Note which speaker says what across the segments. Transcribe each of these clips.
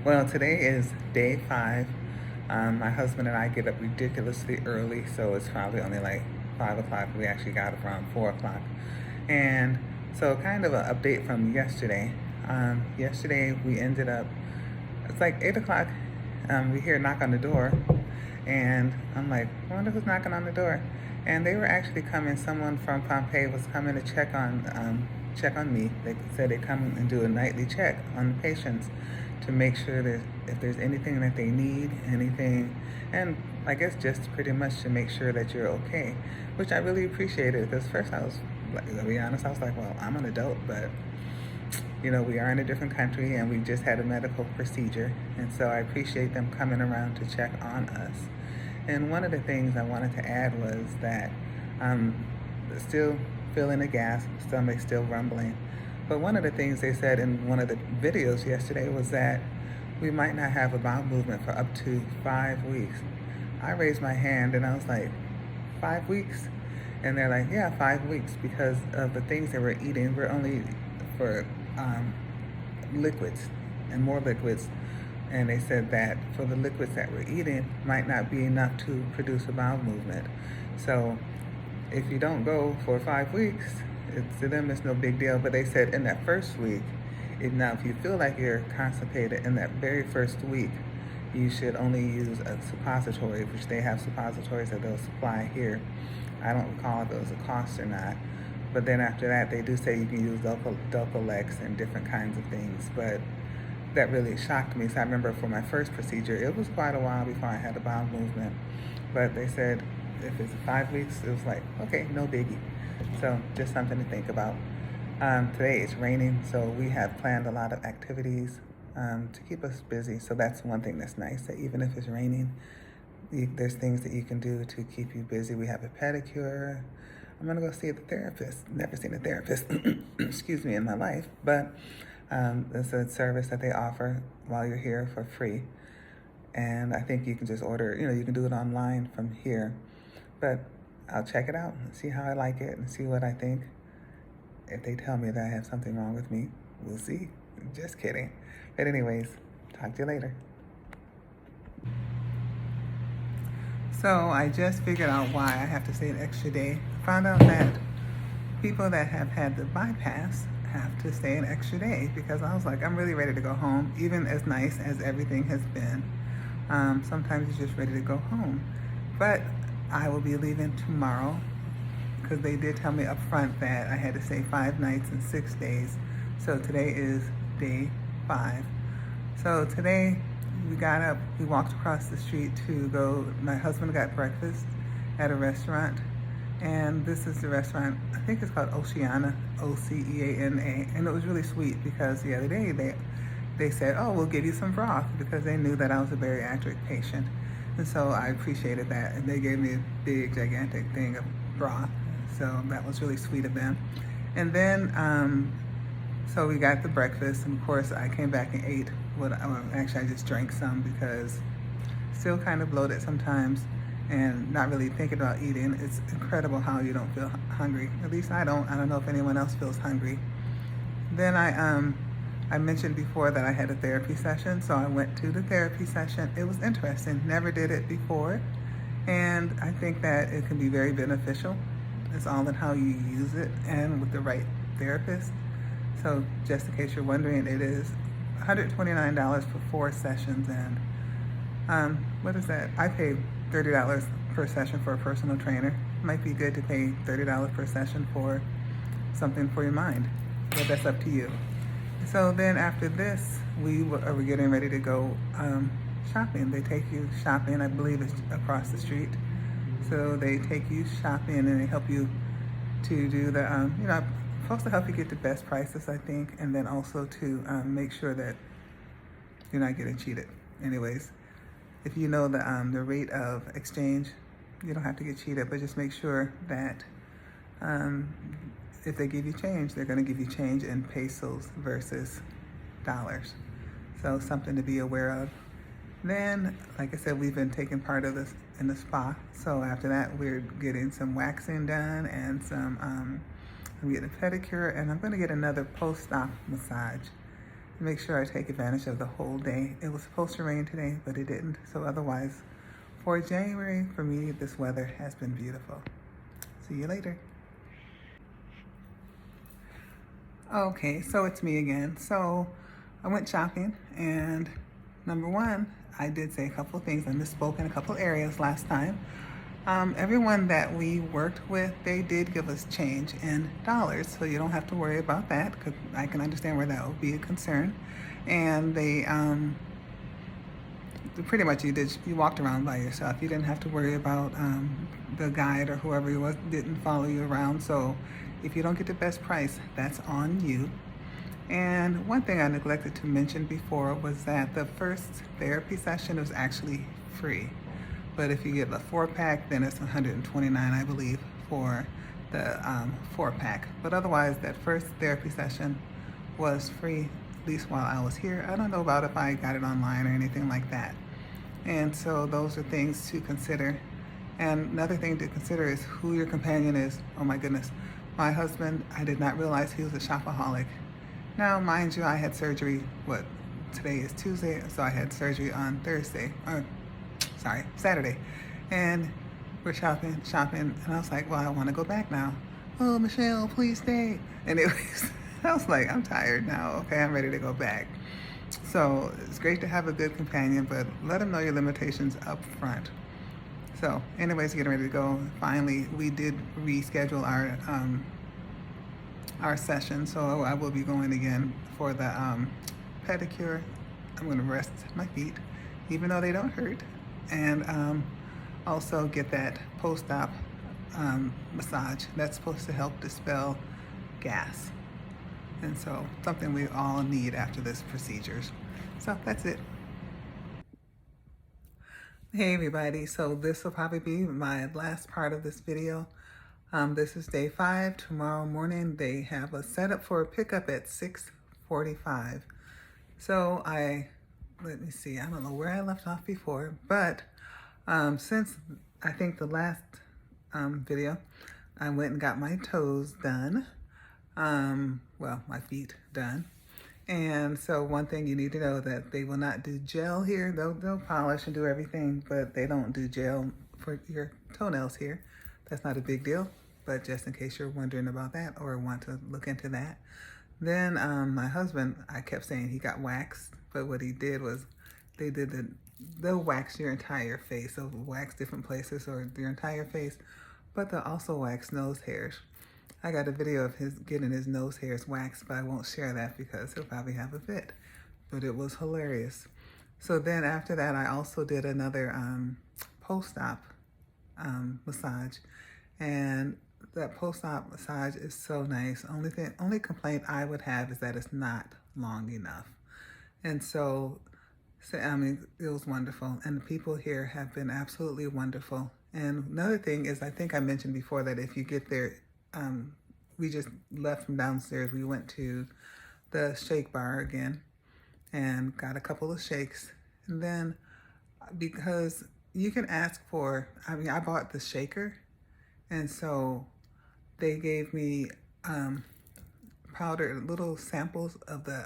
Speaker 1: Well, today is day 5. My husband and I get up ridiculously early, so it's probably only like 5 o'clock. We actually got up around 4 o'clock. And so, kind of an update from yesterday. Yesterday, we ended up, it's like 8 o'clock. We hear a knock on the door, and I'm like, I wonder who's knocking on the door. And they were actually coming, someone from Pompeii was coming to check on me. They said they come and do a nightly check on the patients to make sure that if there's anything that they need, anything, and I guess just pretty much to make sure that you're okay, which I really appreciated, because first I was, like, to be honest, I was like, well, I'm an adult, but we are in a different country and we just had a medical procedure, and so I appreciate them coming around to check on us. And one of the things I wanted to add was that I'm still feeling a gas, stomach still rumbling. But one of the things they said in one of the videos yesterday was that we might not have a bowel movement for up to 5 weeks. I raised my hand and I was like, 5 weeks? And they're like, yeah, 5 weeks, because of the things that we're eating. We're only for liquids and more liquids. And they said that for the liquids that we're eating might not be enough to produce a bowel movement. So if you don't go for 5 weeks, to them it's no big deal. But they said in that first week, if you feel like you're constipated in that very first week, you should only use a suppository, which they have suppositories that they'll supply here. I don't recall if it was a cost or not. But then after that, they do say you can use Dulcolax and different kinds of things. But that really shocked me. So I remember for my first procedure, it was quite a while before I had a bowel movement. But they said if it's 5 weeks, it was like, okay, no biggie. So just something to think about. Today it's raining, so we have planned a lot of activities to keep us busy. So that's one thing that's nice, that even if it's raining, there's things that you can do to keep you busy. We have a pedicure. I'm gonna go see the therapist. Never seen a therapist, excuse me, in my life, but it's a service that they offer while you're here for free. And I think you can just order, you can do it online from here. But I'll check it out and see how I like it and see what I think. If they tell me that I have something wrong with me, we'll see. Just kidding. But anyways, talk to you later. So I just figured out why I have to stay an extra day. Found out that people that have had the bypass have to stay an extra day, because I was like, I'm really ready to go home, even as nice as everything has been. Sometimes you're just ready to go home. But I will be leaving tomorrow, because they did tell me up front that I had to stay 5 nights and 6 days. So today is day 5. So today we got up, we walked across the street to go, my husband got breakfast at a restaurant. And this is the restaurant, I think it's called Oceana, Oceana. And it was really sweet, because the other day they said, oh, we'll give you some broth, because they knew that I was a bariatric patient. And so I appreciated that. And they gave me a big, gigantic thing of broth. So that was really sweet of them. And then, so we got the breakfast. And of course, I came back and ate actually, I just drank some, because still kind of bloated sometimes and not really thinking about eating. It's incredible how you don't feel hungry. At least I don't. I don't know if anyone else feels hungry. Then I mentioned before that I had a therapy session, so I went to the therapy session. It was interesting. Never did it before, and I think that it can be very beneficial. It's all in how you use it and with the right therapist. So just in case you're wondering, it is $129 for 4 sessions, and what is that? I paid $30 per session for a personal trainer. Might be good to pay $30 per session for something for your mind, but that's up to you. So then after this, we are getting ready to go shopping. They take you shopping, I believe it's across the street. So they take you shopping and they help you to do the, supposed to help you get the best prices, I think, and then also to make sure that you're not getting cheated. Anyways, if you know the rate of exchange, you don't have to get cheated, but just make sure that if they give you change, they're going to give you change in pesos versus dollars. So something to be aware of. Then, like I said, we've been taking part of this in the spa. So after that, we're getting some waxing done and some, I'm getting a pedicure, and I'm going to get another post-op massage. Make sure I take advantage of the whole day. It was supposed to rain today, but it didn't. So otherwise, for January, for me, this weather has been beautiful. See you later. Okay, so it's me again. So I went shopping, and number one, I did say a couple of things. I misspoke in a couple areas last time. Everyone that we worked with, they did give us change in dollars, so you don't have to worry about that, because I can understand where that would be a concern. And they pretty much you walked around by yourself. You didn't have to worry about the guide or whoever it was didn't follow you around. So if you don't get the best price, that's on you. And one thing I neglected to mention before was that the first therapy session was actually free. But if you get a 4-pack, then it's $129, I believe, for the 4-pack. But otherwise, that first therapy session was free, at least while I was here. I don't know about if I got it online or anything like that. And so those are things to consider. And another thing to consider is who your companion is. Oh my goodness. My husband, I did not realize he was a shopaholic. Now, mind you, I had surgery, today is Tuesday, so I had surgery on Saturday. And we're shopping, and I was like, well, I want to go back now. Oh, Michelle, please stay. And I was like, I'm tired now. Okay, I'm ready to go back. So it's great to have a good companion, but let them know your limitations up front. So anyways, getting ready to go. Finally, we did reschedule our session, so I will be going again for the pedicure. I'm going to rest my feet, even though they don't hurt, and also get that post-op massage. That's supposed to help dispel gas, and so something we all need after this procedures. So that's it. Hey everybody, so this will probably be my last part of this video. This is day 5. Tomorrow morning they have a setup for a pickup at 6:45. So let me see, I don't know where I left off before, but since I think the last video, I went and got my toes done. My feet done. And so one thing you need to know that they will not do gel here. They'll polish and do everything, but they don't do gel for your toenails here. That's not a big deal, but just in case you're wondering about that or want to look into that. Then my husband, I kept saying he got waxed, but what he did was they'll wax your entire face. They'll wax different places or your entire face, but they'll also wax nose hairs. I got a video of his getting his nose hairs waxed, but I won't share that because he'll probably have a fit. But it was hilarious. So then after that, I also did another post-op massage, and that post-op massage is so nice. Only complaint I would have is that it's not long enough. And so I mean, it was wonderful, and the people here have been absolutely wonderful. And another thing is, I think I mentioned before that if you get there, we just left from downstairs. We went to the shake bar again and got a couple of shakes. And then because you can ask for, I bought the shaker, and so they gave me powdered little samples of the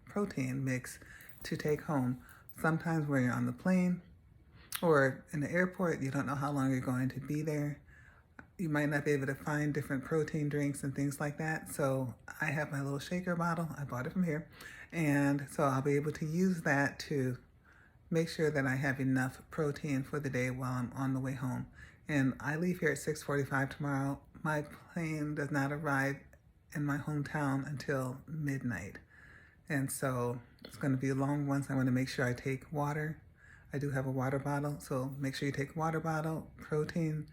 Speaker 1: protein mix to take home. Sometimes when you're on the plane or in the airport, you don't know how long you're going to be there. You might not be able to find different protein drinks and things like that. So I have my little shaker bottle. I bought it from here. And so I'll be able to use that to make sure that I have enough protein for the day while I'm on the way home. And I leave here at 6:45 tomorrow. My plane does not arrive in my hometown until midnight. And so it's going to be a long one. So I want to make sure I take water. I do have a water bottle. So make sure you take a water bottle, protein,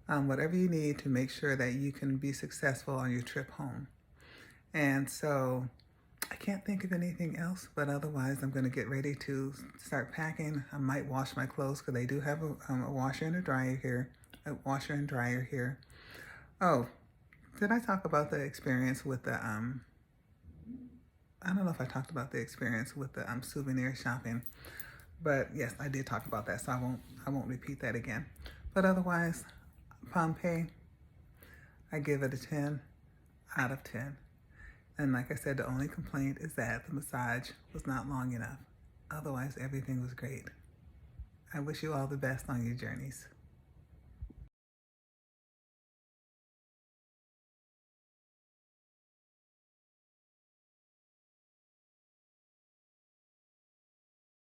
Speaker 1: whatever you need to make sure that you can be successful on your trip home. And so I can't think of anything else, but otherwise I'm going to get ready to start packing. I might wash my clothes because they do have a washer and a dryer here. Oh, did I talk about the experience with the, I don't know if I talked about the experience with the souvenir shopping, but yes, I did talk about that, so I won't repeat that again. But otherwise, Pompeii, I give it a 10 out of 10. And like I said, the only complaint is that the massage was not long enough. Otherwise, everything was great. I wish you all the best on your journeys.